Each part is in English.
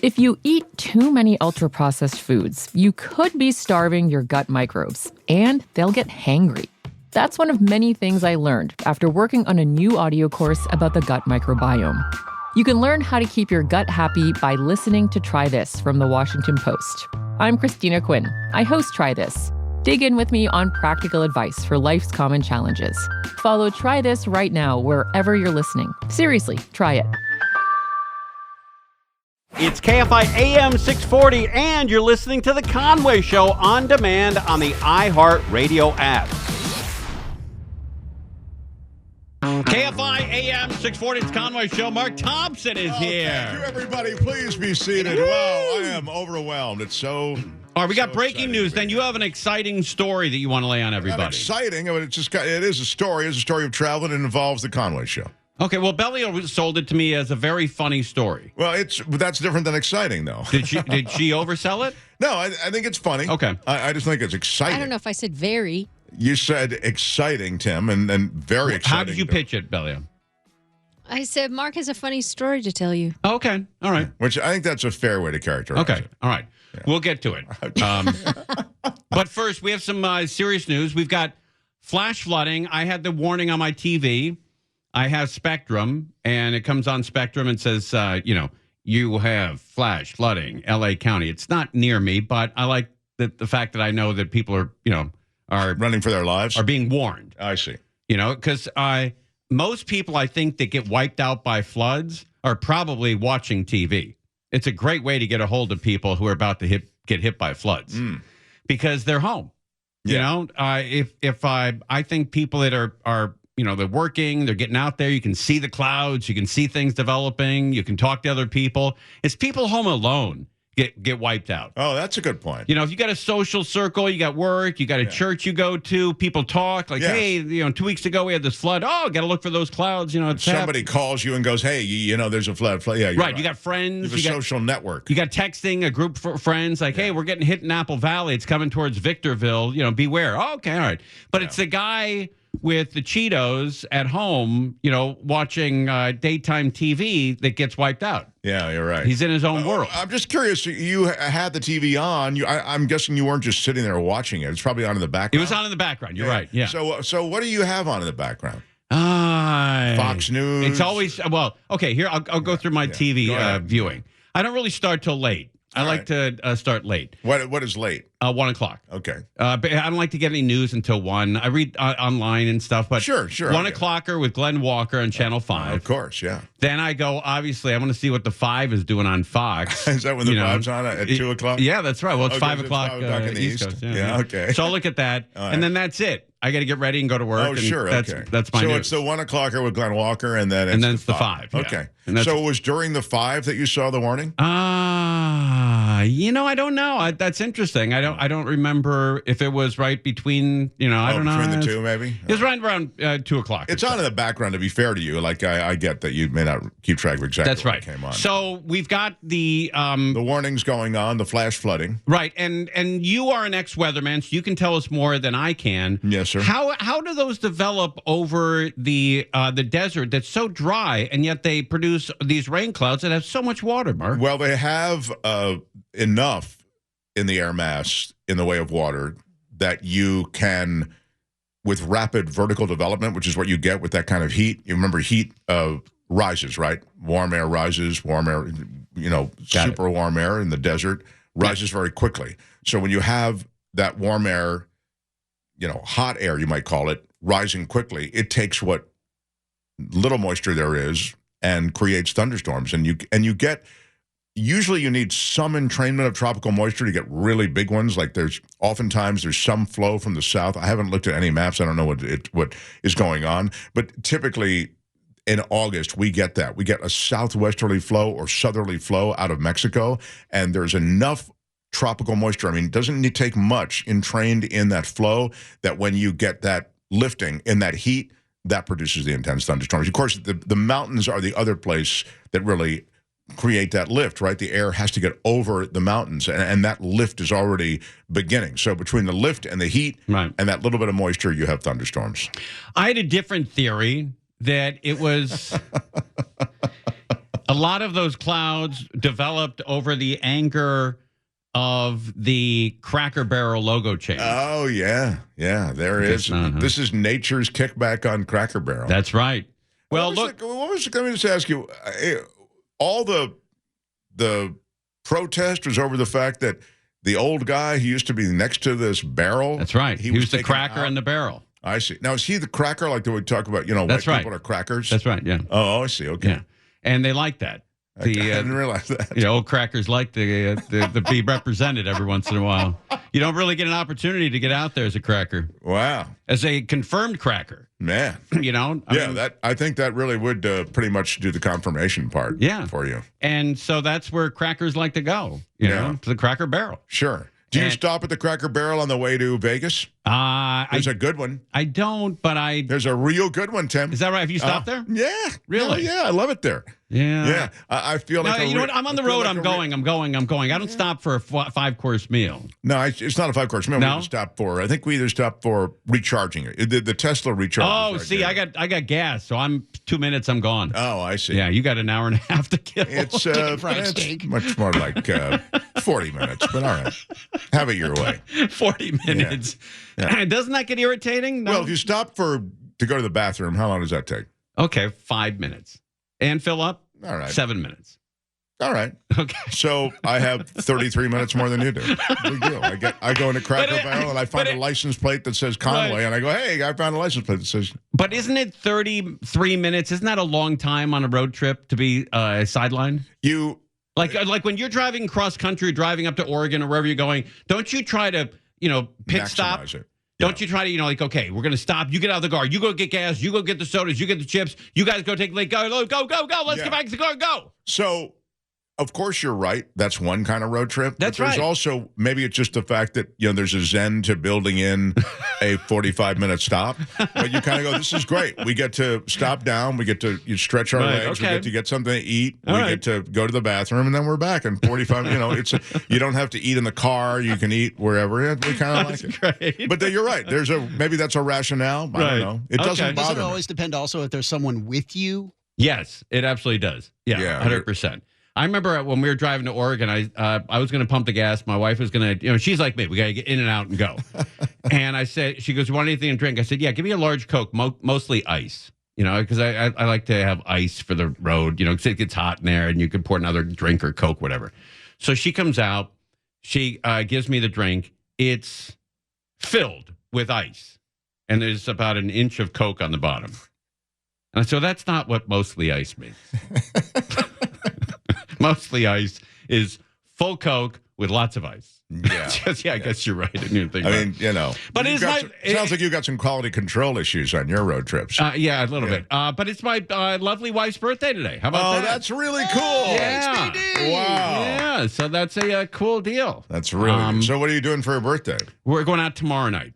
If you eat too many ultra-processed foods, you could be starving your gut microbes, and they'll get hangry. That's one of many things I learned after working on a new audio course about the gut microbiome. You can learn how to keep your gut happy by listening to Try This from the Washington Post. I'm Christina Quinn. I host Try This. Dig in with me on practical advice for life's common challenges. Follow Try This right now wherever you're listening. Seriously, try it. It's KFI AM 640, and you're listening to The Conway Show on demand on the iHeartRadio app. KFI AM 640, it's Conway Show. Mark Thompson is here. Thank you, everybody. Please be seated. Wow, I am overwhelmed. It's so... All right, we got breaking news. Then you have an exciting story that you want to lay on everybody. Not exciting, but it is a story. It's a story of travel, and it involves The Conway Show. Okay, well, Bellio sold it to me as a very funny story. Well, that's different than exciting, though. Did she oversell it? No, I think it's funny. Okay. I just think it's exciting. I don't know if I said very. You said exciting, Tim, and very exciting. How did you pitch it, Bellio? I said Mark has a funny story to tell you. Okay, all right. Which I think that's a fair way to characterize it. All right. Yeah. We'll get to it. But first, we have some serious news. We've got flash flooding. I had the warning on my TV. I have Spectrum, and it comes on Spectrum and says, you have flash flooding, L.A. County. It's not near me, but I like the fact that I know that people are running for their lives, are being warned. I see. Because most people, I think, that get wiped out by floods are probably watching TV. It's a great way to get a hold of people who are about to get hit by floods because they're home. Yeah. I think people that are they're working, they're getting out there. You can see the clouds. You can see things developing. You can talk to other people. It's people home alone get wiped out. Oh, that's a good point. If you got a social circle, you got work, you got a church you go to, people talk like, hey, 2 weeks ago we had this flood. Oh, got to look for those clouds. Somebody calls you and goes, hey, there's a flood. Yeah, you're right. You got friends. You have a social network. You got texting, a group of friends like, hey, we're getting hit in Apple Valley. It's coming towards Victorville. Beware. Oh, okay, all right. But it's the guy with the Cheetos at home, watching daytime TV that gets wiped out. Yeah, you're right. He's in his own world. I'm just curious. You had the TV on. I'm guessing you weren't just sitting there watching it. It's probably on in the background. It was on in the background. You're right. Yeah. So what do you have on in the background? Fox News. It's always okay. Here, I'll go through my TV viewing. I don't really start till late. I like to start late. What is late? 1 o'clock. Okay. But I don't like to get any news until 1. I read online and stuff, but sure. 1 o'clocker with Glenn Walker on Channel 5. Of course, yeah. Then I go, obviously, I want to see what the 5 is doing on Fox. Is that when the 5's on at 2 o'clock? Yeah, that's right. Well, it's 5 o'clock in the East Coast. Yeah, okay. So I'll look at that, and then that's it. I got to get ready and go to work. Oh, sure. That's my news. So it's the 1 o'clocker with Glenn Walker, and then it's the 5. Yeah. Okay. So it was during the 5 that you saw the warning? I don't know. That's interesting. I don't remember if it was right between. I don't know. Between the two, maybe. It was right around 2 o'clock. It's on in the background. To be fair to you, like I get that you may not keep track of exactly. That's right. It came on. So we've got the warnings going on, the flash flooding. Right, and you are an ex-weatherman, so you can tell us more than I can. Yes, sir. How do those develop over the desert that's so dry, and yet they produce these rain clouds that have so much water, Mark? Well, they have enough in the air mass in the way of water that you can, with rapid vertical development, which is what you get with that kind of heat. You remember heat rises, right? Warm air rises, warm air, super warm air in the desert rises very quickly. So when you have that warm air, hot air, you might call it, rising quickly, it takes what little moisture there is and creates thunderstorms. And you get, usually you need some entrainment of tropical moisture to get really big ones. Like there's some flow from the south. I haven't looked at any maps. I don't know what is going on. But typically in August, we get that. We get a southwesterly flow or southerly flow out of Mexico, and there's enough tropical moisture. I mean, it doesn't take much entrained in that flow that when you get that lifting in that heat, that produces the intense thunderstorms. Of course, the mountains are the other place that really create that lift, right? The air has to get over the mountains, and that lift is already beginning. So between the lift and the heat and that little bit of moisture, you have thunderstorms. I had a different theory that it was... A lot of those clouds developed over the anger of the Cracker Barrel logo change. Oh, yeah. Yeah, there is. This is nature's kickback on Cracker Barrel. That's right. Well, let me just ask you, all the protest was over the fact that the old guy who used to be next to this barrel. That's right. He was the cracker in the barrel. I see. Now, is he the cracker like we talk about, That's white right. people are crackers? That's right, yeah. Oh, I see. Okay. Yeah. And they like that. I didn't realize that. Old crackers like to be represented every once in a while. You don't really get an opportunity to get out there as a cracker. Wow. As a confirmed cracker. Man. I think that really would pretty much do the confirmation part for you. And so that's where crackers like to go, you know, to the Cracker Barrel. Sure. Do you stop at the Cracker Barrel on the way to Vegas? There's a good one. I don't, but There's a real good one, Tim. Is that right? Have you stopped there? Yeah. Really? Yeah, I love it there. Yeah. Yeah. I feel like you know what? I'm on the road. I'm going. I don't stop for a 5-course meal. No, it's not a 5-course meal. No? I think we either stop for recharging it. The Tesla recharge. Oh, see, I got gas, so I'm 2 minutes, I'm gone. Oh, I see. Yeah, you got an hour and a half to kill. It's much more like 40 minutes, but all right. Have it your way. 40 minutes. Yeah. Doesn't that get irritating? No? Well, if you stop to go to the bathroom, how long does that take? Okay, 5 minutes. And fill up? All right. 7 minutes. All right. Okay. So I have 33 minutes more than you do. Big deal. I go into Cracker Barrel and I find a license plate that says Conway, and I go, hey, I found a license plate that says. But isn't it 33 minutes? Isn't that a long time on a road trip to be sidelined? Like when you're driving cross country, driving up to Oregon or wherever you're going, don't you try to, pit stop? It. Don't you try to, okay, we're going to stop. You get out of the car. You go get gas. You go get the sodas. You get the chips. You guys go take, go. Let's get back to the car. Go. So, of course, you're right. That's one kind of road trip. That's but there's right. also, maybe it's just the fact that, there's a zen to building in a 45-minute stop. But you kind of go, this is great. We get to stop down. We get to stretch our legs. Okay. We get to get something to eat. All we right. get to go to the bathroom, and then we're back in 45. You don't have to eat in the car. You can eat wherever. We kind of like it. Great. But you're right. Maybe that's a rationale. I don't know. It doesn't bother Does it always depend also if there's someone with you? Yes, it absolutely does. Yeah. 100%. I remember when we were driving to Oregon, I was going to pump the gas. My wife was going to, she's like me. We got to get in and out and go. And I said, she goes, you want anything to drink? I said, yeah, give me a large Coke, mostly ice. Because I like to have ice for the road, because it gets hot in there and you can pour another drink or Coke, whatever. So she comes out. She gives me the drink. It's filled with ice. And there's about an inch of Coke on the bottom. And so that's not what mostly ice means. Mostly ice is full Coke with lots of ice. Yeah. I guess you're right. I didn't even think about it. But it sounds like you got some quality control issues on your road trips. Yeah, a little bit. But it's my lovely wife's birthday today. How about that? Oh, that's really cool. Yeah. Wow. Yeah, so that's a cool deal. That's really good. So what are you doing for her birthday? We're going out tomorrow night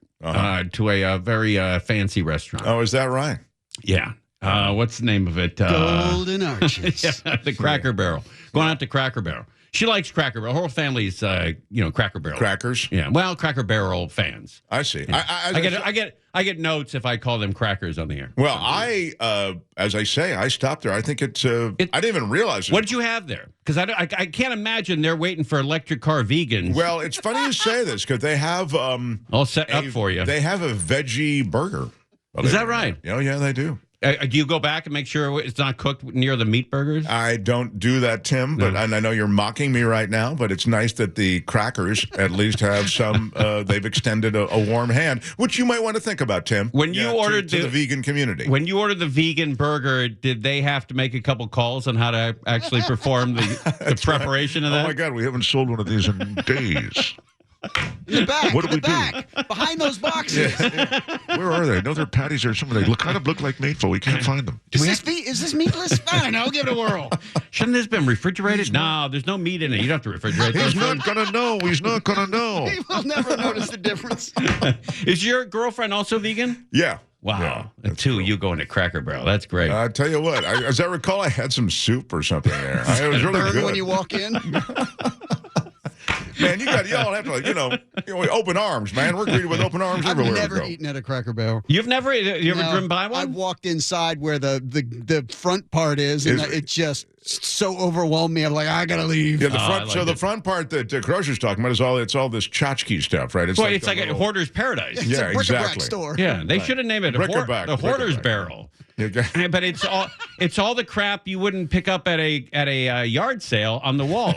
to a very fancy restaurant. Oh, is that right? Yeah. What's the name of it? Golden Arches. The Cracker Barrel. Going out to Cracker Barrel. She likes Cracker Barrel. Her whole family's, Cracker Barrel. Crackers? Yeah. Well, Cracker Barrel fans. I see. Yeah. I get notes if I call them crackers on the air. Well, as I say, I stopped there. I think I didn't even realize it. What did you have there? Because I can't imagine they're waiting for electric car vegans. Well, it's funny you say this because they have all set up for you. They have a veggie burger. Is that right? Oh, yeah, they do. Do you go back and make sure it's not cooked near the meat burgers? I don't do that, Tim, but and I know you're mocking me right now, but it's nice that the crackers at least have some, they've extended a warm hand, which you might want to think about, Tim. When you ordered to the vegan community. When you ordered the vegan burger, did they have to make a couple calls on how to actually perform the preparation of that? Oh, my God, we haven't sold one of these in days. In the back. What do we do? Behind those boxes. Where are they? No, their patties are somewhere. They kind of look like meatful. We can't find them. Is this meatless? Fine, I'll give it a whirl. Shouldn't this have been refrigerated? No, there's no meat in it. You don't have to refrigerate. He's not going to know. He's not going to know. He will never notice the difference. Is your girlfriend also vegan? Yeah. Wow. Yeah, cool. You going to Cracker Barrel. That's great. I tell you what, as I recall, I had some soup or something there. It was really Burn good. when you walk in. Man, y'all have to open arms, man. We're greeted with open arms I've everywhere never we go. eaten at a Cracker Barrel. You ever No, driven by one? I've walked inside where the front part is, and it just so overwhelmed me. I'm like, I gotta leave. Yeah, the front. The front part that Crozier's talking about it's all this tchotchke stuff, right? It's like a hoarder's paradise. Yeah, It's a bric-a-brac exactly. store. Yeah, they should have named it the Hoarder's Barrel. But it's all the crap you wouldn't pick up at a yard sale on the walls.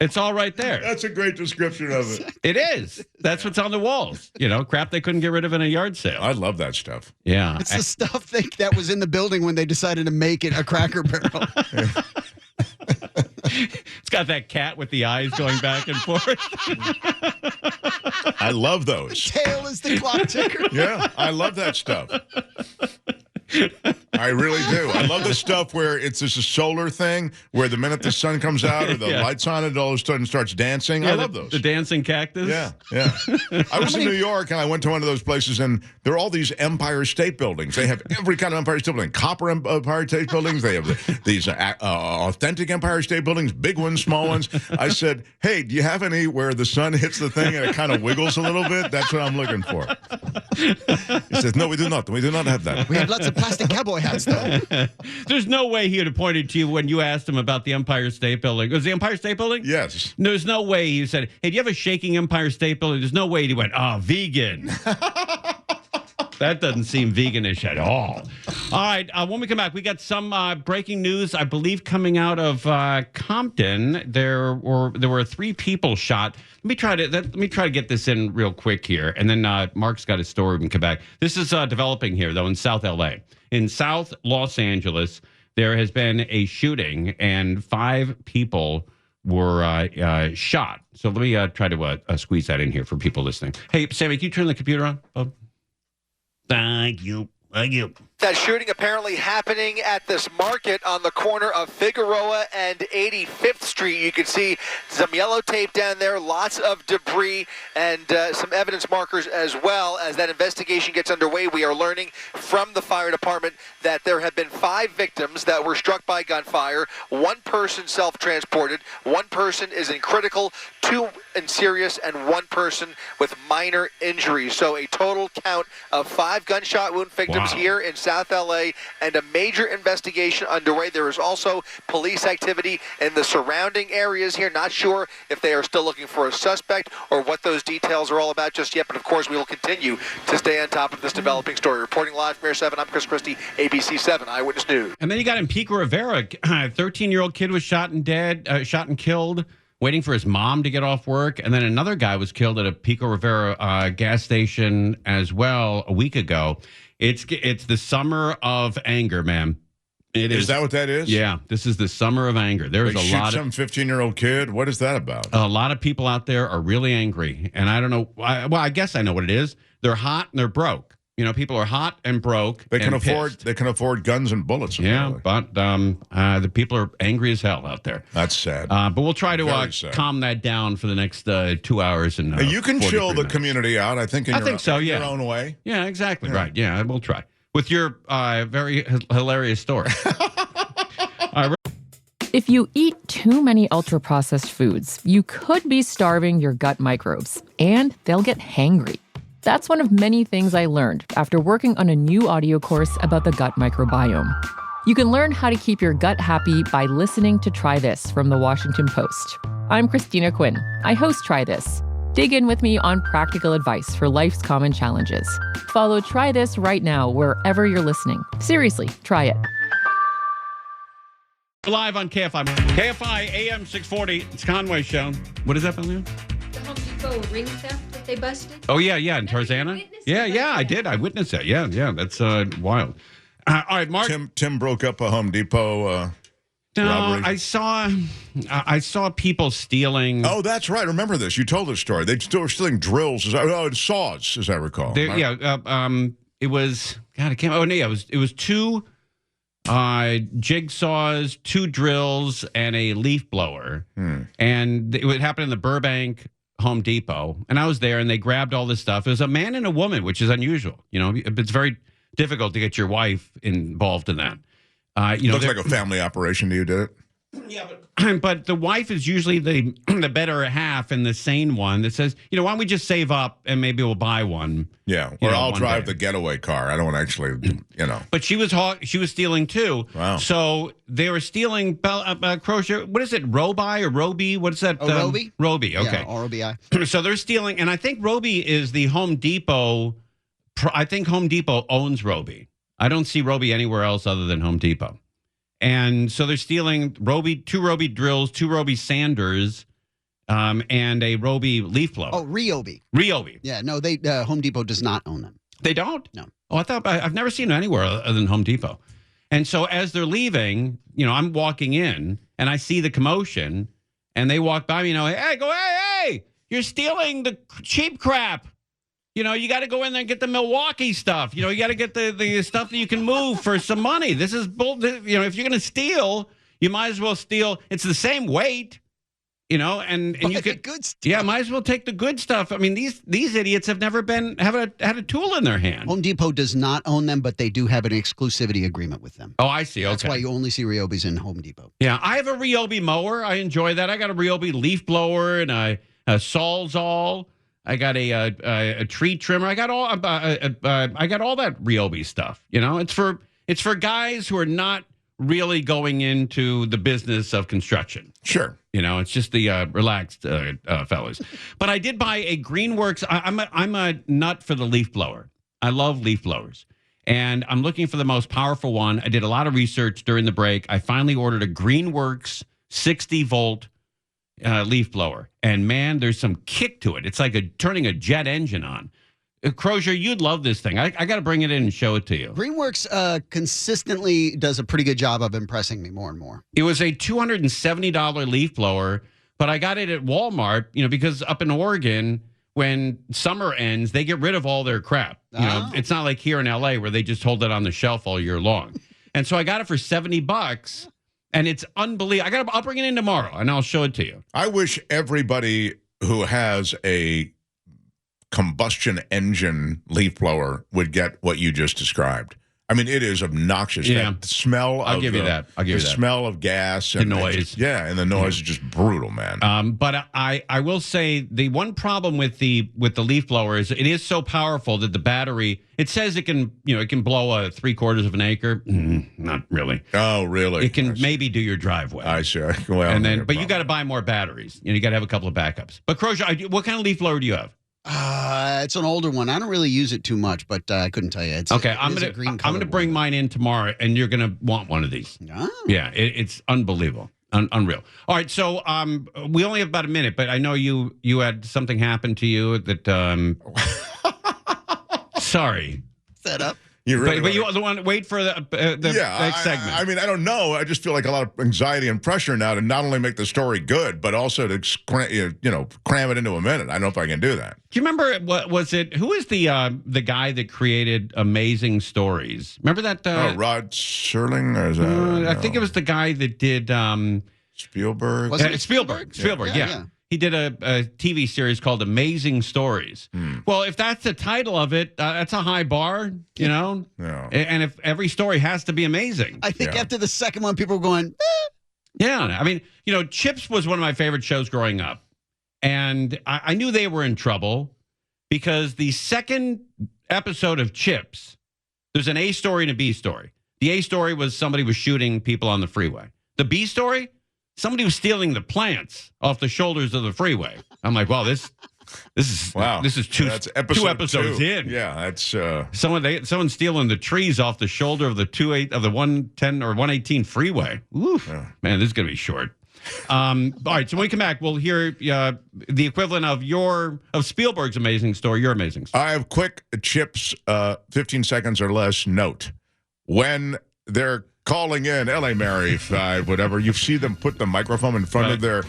It's all right there. That's a great description of it. It is. That's what's on the walls. Crap they couldn't get rid of in a yard sale. I love that stuff. Yeah. It's the stuff that was in the building when they decided to make it a Cracker Barrel. It's got that cat with the eyes going back and forth. I love those. Tail is the clock ticker. Yeah, I love that stuff. I really do. I love the stuff where it's just a solar thing, where the minute the sun comes out or the lights on, it all of a sudden starts dancing. I love those. The dancing cactus. Yeah. I was in New York, and I went to one of those places, and there are all these Empire State Buildings. They have every kind of Empire State Building. Copper Empire State Buildings. They have these authentic Empire State Buildings, big ones, small ones. I said, hey, do you have any where the sun hits the thing and it kind of wiggles a little bit? That's what I'm looking for. He says, no, we do not. We do not have that. We have lots of plastic cowboy hats, though. There's no way he would have pointed to you when you asked him about the Empire State Building. Was the Empire State Building? Yes. There's no way he said, hey, do you have a shaking Empire State Building? There's no way he went, vegan. That doesn't seem veganish at all. All right, when we come back, we got some breaking news, I believe, coming out of Compton. There were 3 people shot. Let me try to get this in real quick here, and then Mark's got his story. We can come back. This is developing here, though, in South LA. In South Los Angeles, there has been a shooting, and 5 people were shot. So let me try to squeeze that in here for people listening. Hey, Sammy, can you turn the computer on? Oh. Thank you. That shooting apparently happening at this market on the corner of Figueroa and 85th Street. You can see some yellow tape down there, lots of debris, and some evidence markers as well. As that investigation gets underway, we are learning from the fire department that there have been 5 victims that were struck by gunfire. 1 person self-transported, 1 person is in critical, 2 in serious, and 1 person with minor injuries. So a total count of 5 gunshot wound victims here in South LA, and a major investigation underway. There is also police activity in the surrounding areas here. Not sure if they are still looking for a suspect or what those details are all about just yet, but of course we will continue to stay on top of this developing story. Reporting live from Air 7, I'm Chris Christie, ABC 7 Eyewitness News. And then you got in Pico Rivera, a 13-year-old kid was shot and killed, waiting for his mom to get off work. And then another guy was killed at a Pico Rivera gas station as well a week ago. It's the summer of anger, man. It is. Is that what that is? Yeah, this is the summer of anger. There's a lot of some 15-year-old kid. What is that about? A lot of people out there are really angry, and I don't know. I guess I know what it is. They're hot and they're broke. People are hot and broke. They can and afford. pissed. They can afford guns and bullets. Yeah, apparently. but the people are angry as hell out there. That's sad. But we'll try to calm that down for the next 2 hours. And you can chill the minutes. community out. I think. In your own way. Yeah, exactly. Yeah. Right. Yeah, we'll try with your very hilarious story. If you eat too many ultra-processed foods, you could be starving your gut microbes, and they'll get hangry. That's one of many things I learned after working on a new audio course about the gut microbiome. You can learn how to keep your gut happy by listening to Try This from the Washington Post. I'm Christina Quinn. I host Try This. Dig in with me on practical advice for life's common challenges. Follow Try This right now wherever you're listening. Seriously, try it. Live on KFI. KFI AM 640. It's Conway Show. What is that, Bill? The Home Depot ring theft that they busted. Oh, yeah, in Tarzana? Yeah, I did. I witnessed that. Yeah, that's wild. All right, Mark. Tim broke up a Home Depot robbery. I saw people stealing. Oh, that's right. Remember this. You told this story. They were stealing drills. And saws, as I recall. It was, God, I can't. Oh, no, yeah, it was 2 jigsaws, 2 drills, and a leaf blower. And it would happen in the Burbank Home Depot. And I was there, and they grabbed all this stuff. It was a man and a woman, which is unusual. It's very difficult to get your wife involved in that. Looks like a family operation to you, did it? Yeah, but the wife is usually the better half and the sane one that says, why don't we just save up and maybe we'll buy one. Yeah, or I'll drive the getaway car. I don't actually, But she was stealing too. Wow. So they were stealing Crozier. What is it, Roby or Roby? What is that? Oh, Roby? Roby, okay. Yeah, R-O-B-I. So they're stealing, and I think Roby is the Home Depot. I think Home Depot owns Roby. I don't see Roby anywhere else other than Home Depot. And so they're stealing Roby, 2 Roby drills, 2 Roby sanders, and a Roby leaf blower. Oh, Ryobi. Ryobi. Yeah, no, Home Depot does not own them. They don't? No. Oh, I've never seen them anywhere other than Home Depot. And so as they're leaving, I'm walking in and I see the commotion and they walk by me and hey, you're stealing the cheap crap. You got to go in there and get the Milwaukee stuff. You got to get the stuff that you can move for some money. This is bull. If you're going to steal, you might as well steal. It's the same weight, and you could good stuff. Yeah, might as well take the good stuff. I mean, these idiots have never had a tool in their hand. Home Depot does not own them, but they do have an exclusivity agreement with them. Oh, I see. Okay. That's why you only see Ryobis in Home Depot. Yeah, I have a Ryobi mower. I enjoy that. I got a Ryobi leaf blower and a Sawzall. I got a tree trimmer. I got all that Ryobi stuff. It's for guys who are not really going into the business of construction. Sure. It's just the relaxed fellas. But I did buy a Greenworks. I'm a nut for the leaf blower. I love leaf blowers. And I'm looking for the most powerful one. I did a lot of research during the break. I finally ordered a Greenworks 60-volt leaf blower. And, man, there's some kick to it. It's like turning a jet engine on. Crozier, you'd love this thing. I got to bring it in and show it to you. Greenworks consistently does a pretty good job of impressing me more and more. It was a $270 leaf blower, but I got it at Walmart, because up in Oregon, when summer ends, they get rid of all their crap. It's not like here in L.A. where they just hold it on the shelf all year long. And so I got it for $70, and it's unbelievable. I'll bring it in tomorrow, and I'll show it to you. I wish everybody who has a combustion engine leaf blower would get what you just described. I mean, it is obnoxious. Yeah. That smell I'll give you that. The smell of gas. The noise. And the noise is just brutal, man. But I will say the one problem with the leaf blower is it is so powerful that the battery, it says it can blow a 3/4 of an acre. Not really. Oh, really? It can maybe do your driveway. I see. Well, but you got to buy more batteries. You got to have a couple of backups. But Crozier, what kind of leaf blower do you have? It's an older one. I don't really use it too much, but I couldn't tell you. I'm gonna bring mine in tomorrow, and you're gonna want one of these. Oh. Yeah, it's unbelievable, unreal. All right, so we only have about a minute, but I know you had something happen to you that. Sorry. Set up. You really but you want to wait for the next segment. I mean, I don't know. I just feel like a lot of anxiety and pressure now to not only make the story good, but also to cram it into a minute. I don't know if I can do that. Do you remember who is the guy that created Amazing Stories? Remember that? Rod Serling, or is that? I think it was the guy that did Spielberg. Was it Spielberg, yeah. He did a TV series called Amazing Stories. Well, if that's the title of it, that's a high bar, Yeah. And if every story has to be amazing. I think after the second one, people were going, Yeah. I mean, Chips was one of my favorite shows growing up. And I knew they were in trouble because the second episode of Chips, there's an A story and a B story. The A story was somebody was shooting people on the freeway. The B story, somebody was stealing the plants off the shoulders of the freeway. I'm like, wow, this is wow. This is two episodes in. Yeah, that's someone stealing the trees off the shoulder of the 110 or 118 freeway. Ooh, man, this is gonna be short. All right, so when we come back, we'll hear the equivalent of Spielberg's Amazing Story. Your Amazing Story. I have quick Chips, 15 seconds or less note. When they're calling in L.A. Mary 5, whatever, you see them put the microphone in front of their.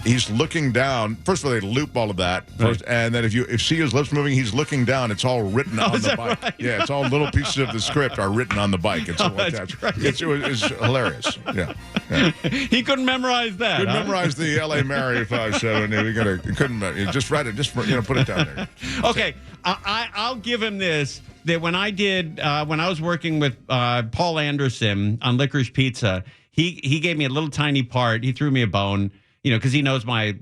He's looking down. First of all, they loop all of that. First, and then if you see his lips moving, he's looking down. It's all written on the bike. Right? Yeah, it's all little pieces of the script are written on the bike. It's all attached. It's hilarious. Yeah. He couldn't memorize that. Couldn't memorize the L.A. Mary 5 7. Couldn't just write it. Just put it down there. Okay, I'll give him this. That when I was working with Paul Anderson on Licorice Pizza, he gave me a little tiny part. He threw me a bone, because he knows my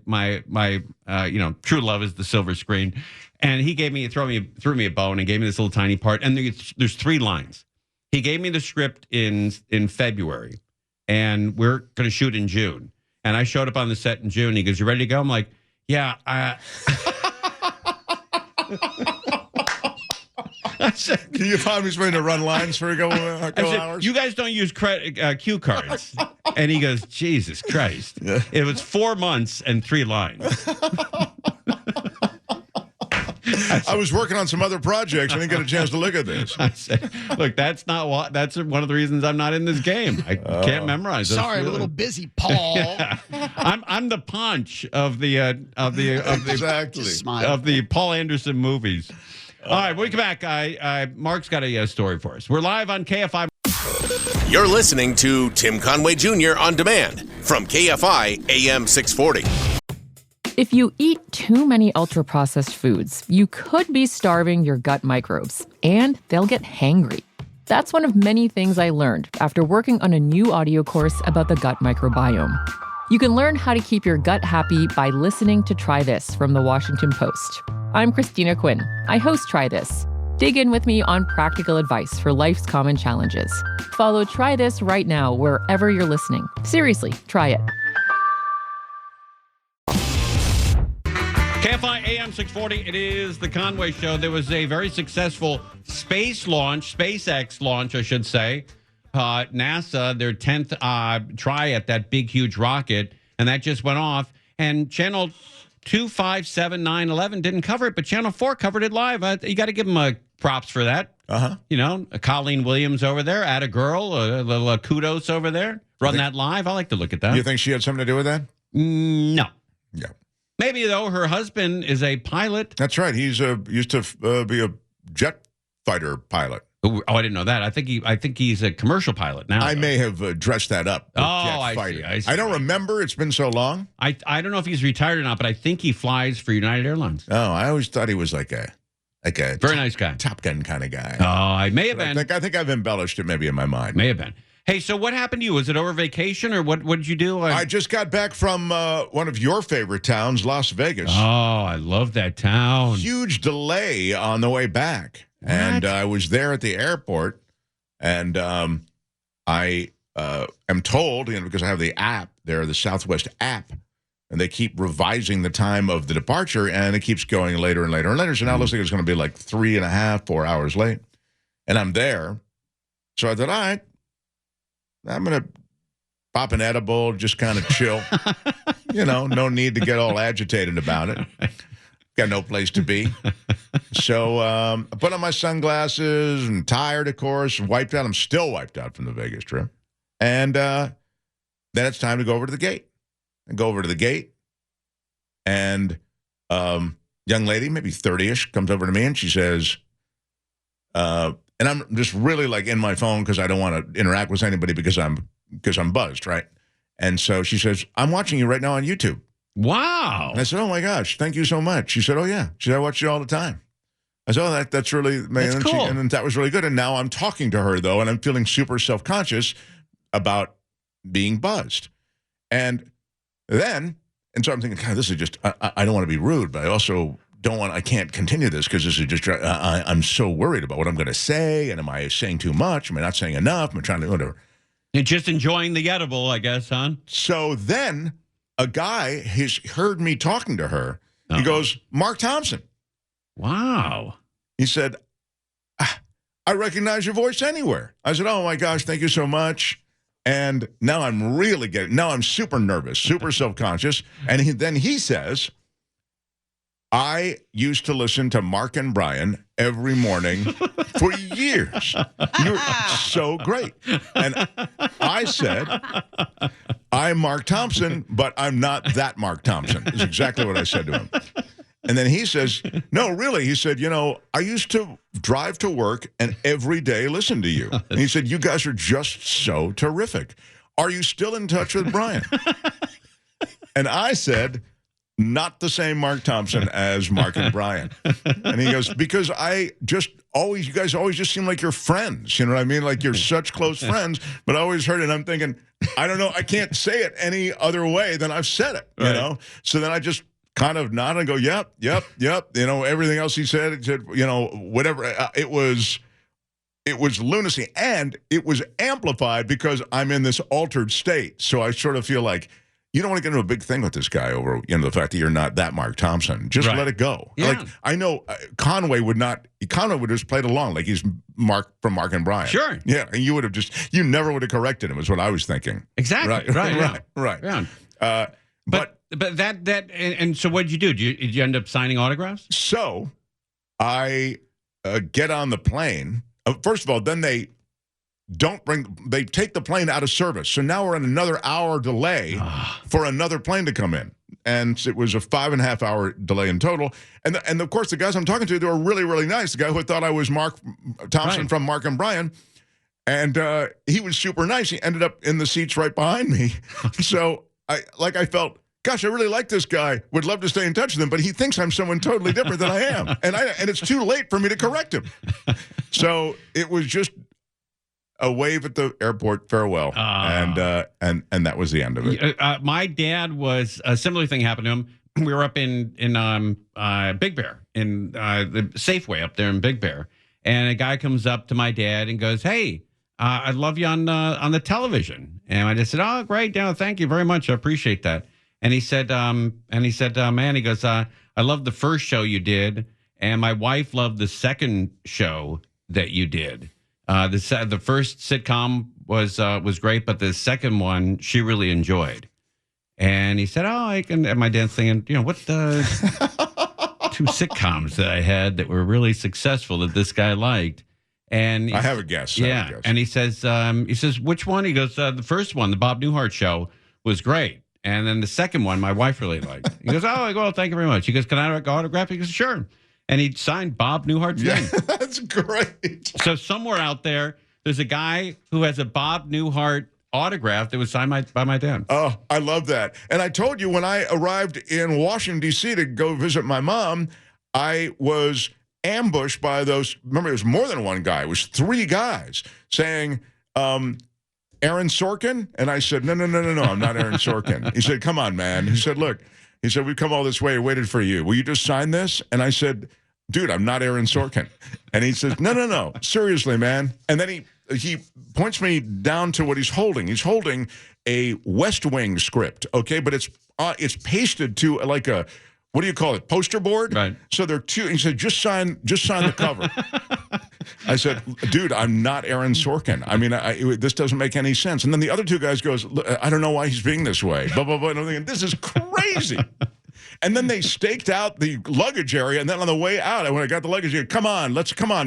true love is the silver screen, and he threw me a bone and gave me this little tiny part. And there's 3 lines. He gave me the script in February, and we're going to shoot in June. And I showed up on the set in June. He goes, "You ready to go?" I'm like, "Yeah." I said, "Can you find me somebody to run lines for a couple hours?" "You guys don't use cue cards." And he goes, "Jesus Christ." Yeah. It was 4 months and 3 lines. I was working on some other projects. I didn't get a chance to look at this. I said, "Look, that's one of the reasons I'm not in this game. I can't memorize this." Sorry, I'm a little busy, Paul. Yeah. I'm the Punch of the exactly of the Paul Anderson movies. All right, when we come back, Mark's got a story for us. We're live on KFI. You're listening to Tim Conway Jr. on demand from KFI AM 640. If you eat too many ultra-processed foods, you could be starving your gut microbes, and they'll get hangry. That's one of many things I learned after working on a new audio course about the gut microbiome. You can learn how to keep your gut happy by listening to Try This from the Washington Post. I'm Christina Quinn. I host Try This. Dig in with me on practical advice for life's common challenges. Follow Try This right now wherever you're listening. Seriously, try it. KFI AM 640, it is the Conway Show. There was a very successful SpaceX launch, I should say. NASA, their 10th try at that big, huge rocket, and that just went off. And Channel 257-911 didn't cover it, but Channel 4 covered it live. You got to give them props for that. Colleen Williams over there, add a girl, a little kudos over there. Run that live. I like to look at that. You think she had something to do with that? No. Yeah. Maybe, though, her husband is a pilot. That's right. He's used to be a jet fighter pilot. Oh, I didn't know that. I think he's a commercial pilot now. I may have dressed that up. I see. I don't remember. It's been so long. I don't know if he's retired or not, but I think he flies for United Airlines. Oh, I always thought he was like a very nice guy, Top Gun kind of guy. Oh, I may have been. I think I've embellished it maybe in my mind. May have been. Hey, so what happened to you? Was it over vacation, or what did you do? I just got back from one of your favorite towns, Las Vegas. Oh, I love that town. Huge delay on the way back. What? And I was there at the airport, and I am told, because I have the app there, the Southwest app, and they keep revising the time of the departure, and it keeps going later and later and later. So now it looks like it's going to be like 3.5, 4 hours late. And I'm there. So I thought, all right, I'm going to pop an edible, just kind of chill. No need to get all agitated about it. Got no place to be. So I put on my sunglasses and tired, of course, wiped out. I'm still wiped out from the Vegas trip. And then it's time to go over to the gate. I go over to the gate, and young lady, maybe 30-ish, comes over to me, and she says, and I'm just really like in my phone because I don't want to interact with anybody because I'm buzzed, right? And so she says, "I'm watching you right now on YouTube." Wow. And I said, "Oh my gosh, thank you so much." She said, "Oh yeah." She said, "I watch you all the time." I said, "Oh, that's really, man." That's cool. And that was really good. And now I'm talking to her though, and I'm feeling super self-conscious about being buzzed. And so I'm thinking, God, this is just, I don't want to be rude, but I also I can't continue this because this is just, I'm so worried about what I'm going to say. And am I saying too much? Am I not saying enough? Am I trying to, whatever. You're just enjoying the edible, I guess, huh? So then a guy has heard me talking to her. Uh-oh. He goes, "Mark Thompson." Wow. He said, "I recognize your voice anywhere." I said, "Oh my gosh, thank you so much." And now I'm super nervous, super self-conscious. And then he says, "I used to listen to Mark and Brian every morning for years. You're so great." And I said, "I'm Mark Thompson, but I'm not that Mark Thompson," is exactly what I said to him. And then he says, "No, really." He said, "I used to drive to work and every day listen to you." And he said, "You guys are just so terrific. Are you still in touch with Brian?" And I said, not the same Mark Thompson as Mark and Brian. And he goes, because you guys always just seem like you're friends. You know what I mean? Like you're such close friends. But I always heard it, and I'm thinking, I don't know, I can't say it any other way than I've said it, you know? So then I just kind of nod and go, yep. You know, everything else he said, you know, whatever. It was lunacy, and it was amplified because I'm in this altered state. So I sort of feel like you don't want to get into a big thing with this guy over, you know, the fact that you're not that Mark Thompson. Just let it go. Yeah. Like, I know Conway would just played along like he's Mark from Mark and Brian. Sure. Yeah, and you never would have corrected him, is what I was thinking. Exactly. Right. Yeah. But and so what did you do? Did you end up signing autographs? So I get on the plane. First of all, then they take the plane out of service. So now we're in another hour delay for another plane to come in. And it was a 5.5 hour delay in total. And of course, the guys I'm talking to, they were really, really nice. The guy who thought I was Mark Thompson from Mark and Brian. And he was super nice. He ended up in the seats right behind me. So I felt, gosh, I really like this guy. Would love to stay in touch with him, but he thinks I'm someone totally different than I am. And it's too late for me to correct him. So it was just a wave at the airport farewell, and that was the end of it. My dad was a similar thing happened to him. We were up in Big Bear, in the Safeway up there in Big Bear, and a guy comes up to my dad and goes, "Hey, I love you on the television." And I just said, "Oh, great, Dad, thank you very much. I appreciate that." And he said, "Man," he goes, "I love the first show you did, and my wife loved the second show that you did." The first sitcom was great, but the second one she really enjoyed. And he said, "Oh, I can." And my dad's thinking, you know, what the 2 sitcoms that I had that were really successful that this guy liked. And I have a guess. Yeah, and he says, "Which one?" He goes, "The first one, the Bob Newhart show, was great, and then the second one, my wife really liked." He goes, "Oh, I go, thank you very much." He goes, "Can I autograph?" He goes, "Sure." And he signed Bob Newhart's name. That's great. So somewhere out there's a guy who has a Bob Newhart autograph that was signed by my dad. Oh, I love that. And I told you when I arrived in Washington, D.C. to go visit my mom, I was ambushed by those. Remember, it was more than one guy. It was 3 guys saying, Aaron Sorkin? And I said, no, I'm not Aaron Sorkin. He said, "Come on, man." He said, "Look," he said, "we've come all this way, waited for you. Will you just sign this?" And I said, "Dude, I'm not Aaron Sorkin." And he says, no, seriously, man. And then he points me down to what he's holding. He's holding a West Wing script, okay? But it's pasted to like a, what do you call it, poster board? Right. So there are 2. He said, just sign the cover. I said, "Dude, I'm not Aaron Sorkin. I mean, this doesn't make any sense." And then the other 2 guys goes, "I don't know why he's being this way." Blah, blah, blah. And I'm thinking, this is crazy. And then they staked out the luggage area. And then on the way out, when I got the luggage area, come on,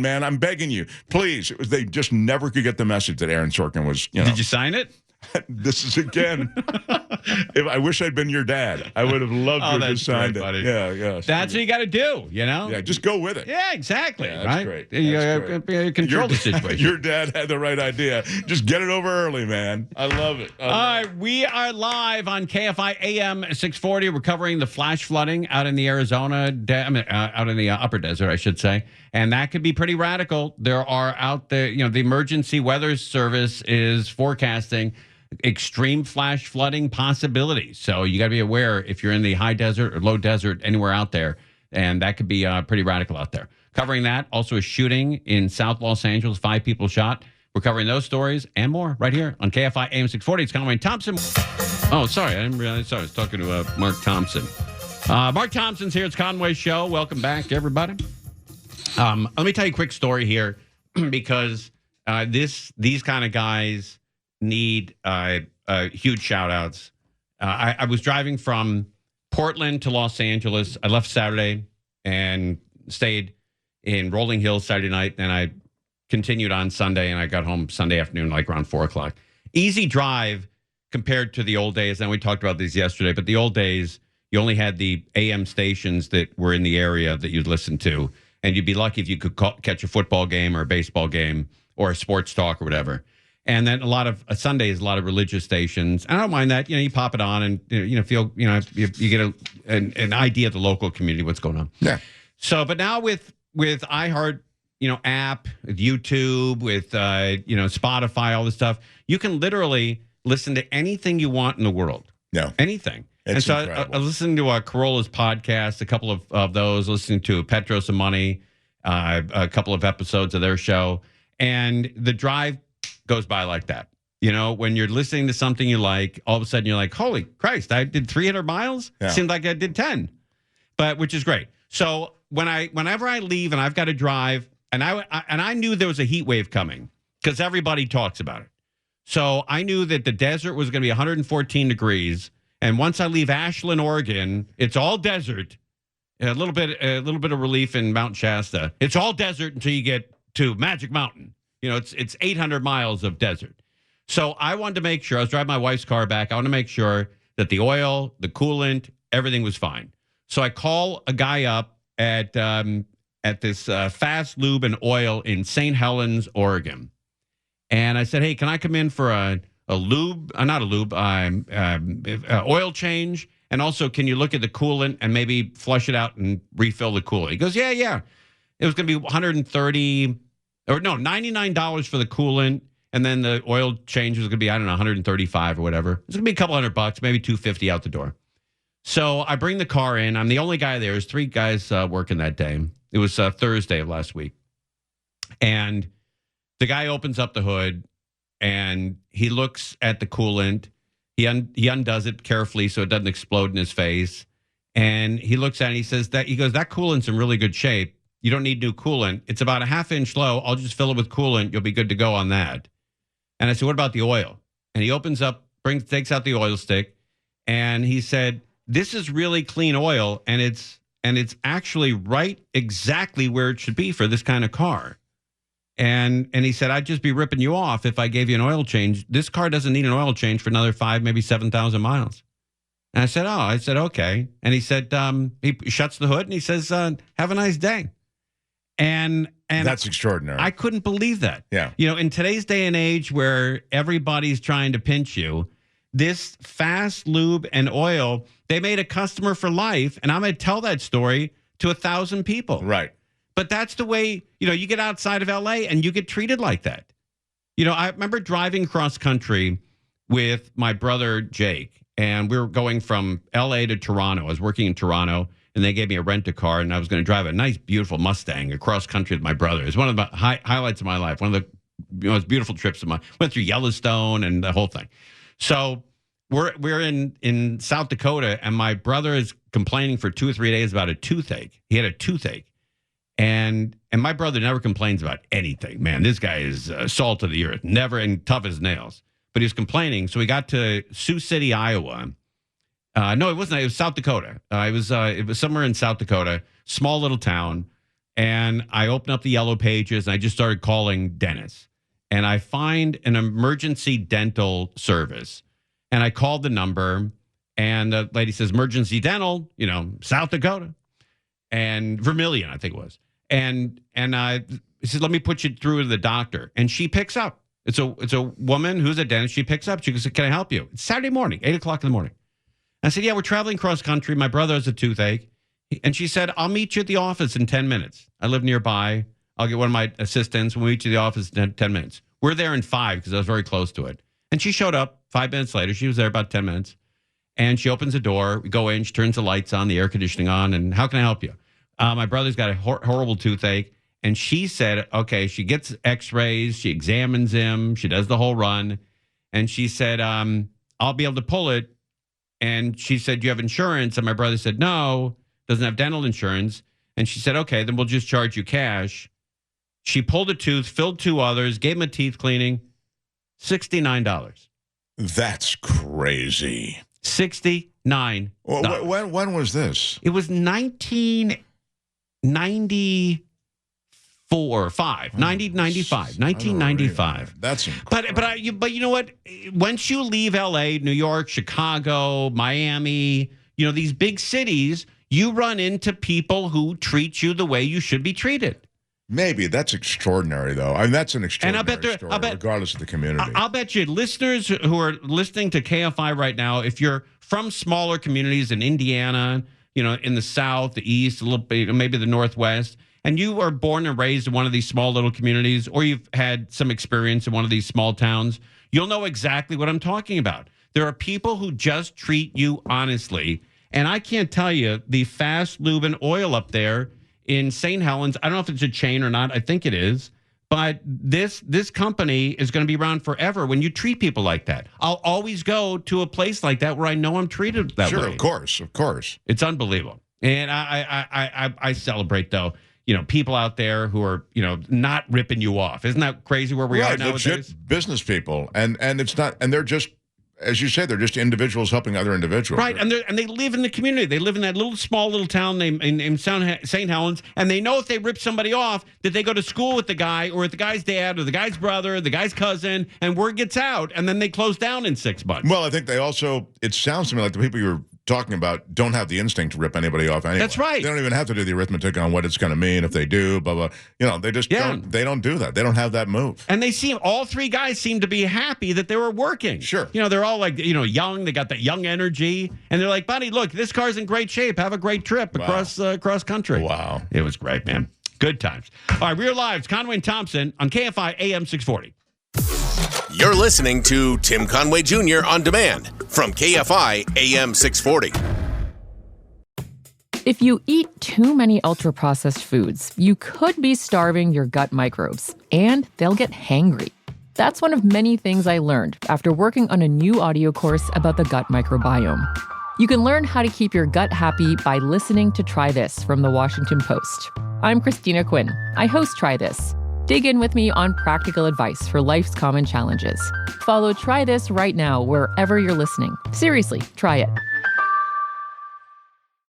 man. I'm begging you, please. They just never could get the message that Aaron Sorkin was, you know. Did you sign it? This is again. I wish I'd been your dad. I would have loved to have just signed it. Buddy. Yeah. That's what you got to do, you know? Yeah, just go with it. Yeah, exactly. Yeah, that's right? great. You control the situation. Your dad had the right idea. Just get it over early, man. I love it. All right, we are live on KFI AM 640. We're covering the flash flooding out in the Arizona, out in the upper desert, I should say. And that could be pretty radical. There are out there, you know, the Emergency Weather Service is forecasting extreme flash flooding possibilities. So you got to be aware if you're in the high desert or low desert, anywhere out there, and that could be pretty radical out there. Covering that, also a shooting in South Los Angeles, 5 people shot. We're covering those stories and more right here on KFI AM 640. It's Conway Thompson. Oh, sorry, I didn't realize. Sorry, I was talking to Mark Thompson. Mark Thompson's here. It's Conway's show. Welcome back, everybody. Let me tell you a quick story here because these kind of guys need huge shout outs. I was driving from Portland to Los Angeles. I left Saturday and stayed in Rolling Hills Saturday night. And I continued on Sunday and I got home Sunday afternoon, like around 4:00. Easy drive compared to the old days. And we talked about these yesterday, but the old days, you only had the AM stations that were in the area that you'd listen to. And you'd be lucky if you could catch a football game or a baseball game or a sports talk or whatever. And then a lot of Sundays, a lot of religious stations. And I don't mind that. You pop it on and feel you get an idea of the local community, what's going on. Yeah. So, but now with iHeart, app, with YouTube, with Spotify, all this stuff, you can literally listen to anything you want in the world. Yeah. Anything. It's and so incredible. I was listening to Corolla's podcast, a couple of those, listening to Petros and Money, a couple of episodes of their show, and the drive goes by like that. When you're listening to something you like, all of a sudden you're like, holy Christ, I did 300 miles? Yeah. Seemed like I did 10, which is great. So whenever I leave and I've got to drive, and I knew there was a heat wave coming because everybody talks about it. So I knew that the desert was going to be 114 degrees. And once I leave Ashland, Oregon, it's all desert. A little bit of relief in Mount Shasta. It's all desert until you get to Magic Mountain. It's 800 miles of desert. So I wanted to make sure, I was driving my wife's car back. I want to make sure that the oil, the coolant, everything was fine. So I call a guy up at this Fast Lube and Oil in St. Helens, Oregon. And I said, hey, can I come in for a oil change? And also, can you look at the coolant and maybe flush it out and refill the coolant? He goes, yeah. It was going to be $99 for the coolant. And then the oil change was going to be, $135 or whatever. It's going to be a couple $100, maybe $250 out the door. So I bring the car in. I'm the only guy there. There's 3 guys working that day. It was Thursday of last week. And the guy opens up the hood and he looks at the coolant. He undoes it carefully so it doesn't explode in his face. And he looks at it and he goes, that coolant's in really good shape. You don't need new coolant. It's about a ½ inch low. I'll just fill it with coolant. You'll be good to go on that. And I said, what about the oil? And he opens up, takes out the oil stick. And he said, this is really clean oil. And it's actually right exactly where it should be for this kind of car. And he said, I'd just be ripping you off if I gave you an oil change. This car doesn't need an oil change for another 5, maybe 7,000 miles. And I said, okay. And he said, he shuts the hood and he says, have a nice day. And that's extraordinary. I couldn't believe that. Yeah. In today's day and age where everybody's trying to pinch you, this Fast Lube and Oil, they made a customer for life. And I'm going to tell that story to 1,000 people. Right. But that's the way, you get outside of LA and you get treated like that. I remember driving cross country with my brother, Jake, and we were going from LA to Toronto. I was working in Toronto and they gave me a rent-a-car and I was going to drive a nice, beautiful Mustang across country with my brother. It was one of the highlights of my life. One of the most beautiful trips of went through Yellowstone and the whole thing. So we're in South Dakota and my brother is complaining for 2 or 3 days about a toothache. He had a toothache. And my brother never complains about anything. Man, this guy is salt of the earth, never, and tough as nails. But he was complaining. So we got to Sioux City, Iowa. No, it wasn't. It was South Dakota. It was somewhere in South Dakota, small little town. And I opened up the yellow pages and I just started calling dentists. And I find an emergency dental service. And I called the number and the lady says, emergency dental, South Dakota. And Vermilion, I think it was. And he said, let me put you through to the doctor. And she picks up. It's a woman who's a dentist. She picks up. She goes, can I help you? It's Saturday morning, 8 o'clock in the morning. I said, yeah, we're traveling cross country. My brother has a toothache. And she said, I'll meet you at the office in 10 minutes. I live nearby. I'll get one of my assistants. We'll meet you at the office in 10 minutes. We're there in 5 because I was very close to it. And she showed up 5 minutes later. She was there about 10 minutes. And she opens the door. We go in. She turns the lights on, the air conditioning on. And how can I help you? My brother's got a horrible toothache. And she said, okay, she gets x-rays. She examines him. She does the whole run. And she said, I'll be able to pull it. And she said, do you have insurance? And my brother said, no, doesn't have dental insurance. And she said, okay, then we'll just charge you cash. She pulled a tooth, filled 2 others, gave him a teeth cleaning, $69. That's crazy. $69. When was this? It was 1995. That's incredible. But you know what? Once you leave LA, New York, Chicago, Miami, these big cities, you run into people who treat you the way you should be treated. Maybe. That's extraordinary, though. I mean, that's an extraordinary story, regardless of the community. I'll bet you listeners who are listening to KFI right now, if you're from smaller communities in Indiana, in the South, the East, a little bit, maybe the Northwest, and you are born and raised in one of these small little communities, or you've had some experience in one of these small towns, you'll know exactly what I'm talking about. There are people who just treat you honestly. And I can't tell you, the Fast Lube and Oil up there in St. Helens, I don't know if it's a chain or not. I think it is. But this company is going to be around forever when you treat people like that. I'll always go to a place like that where I know I'm treated that way. Sure, of course. It's unbelievable. And I celebrate, though, people out there who are, not ripping you off. Isn't that crazy where we are nowadays? Legit business people. And it's not, and they're just, as you said, they're just individuals helping other individuals. Right, and they live in the community. They live in that small little town in St. Helens, and they know if they rip somebody off that they go to school with the guy or with the guy's dad or the guy's brother, the guy's cousin, and word gets out, and then they close down in 6 months. Well, I think they also, it sounds to me like the people you were talking about don't have the instinct to rip anybody off anyway. That's right. They don't even have to do the arithmetic on what it's going to mean if they do, blah, blah. They just don't do that. They don't have that move. And all three guys seem to be happy that they were working. Sure. They're all like, young. They got that young energy. And they're like, buddy, look, this car's in great shape. Have a great trip across country. Wow. It was great, man. Good times. All right, we're live. It's Conway and Thompson on KFI AM 640. You're listening to Tim Conway Jr. on demand from KFI AM 640. If you eat too many ultra-processed foods, you could be starving your gut microbes, and they'll get hangry. That's one of many things I learned after working on a new audio course about the gut microbiome. You can learn how to keep your gut happy by listening to Try This from the Washington Post. I'm Christina Quinn. I host Try This. Dig in with me on practical advice for life's common challenges. Follow Try This right now wherever you're listening. Seriously, try it.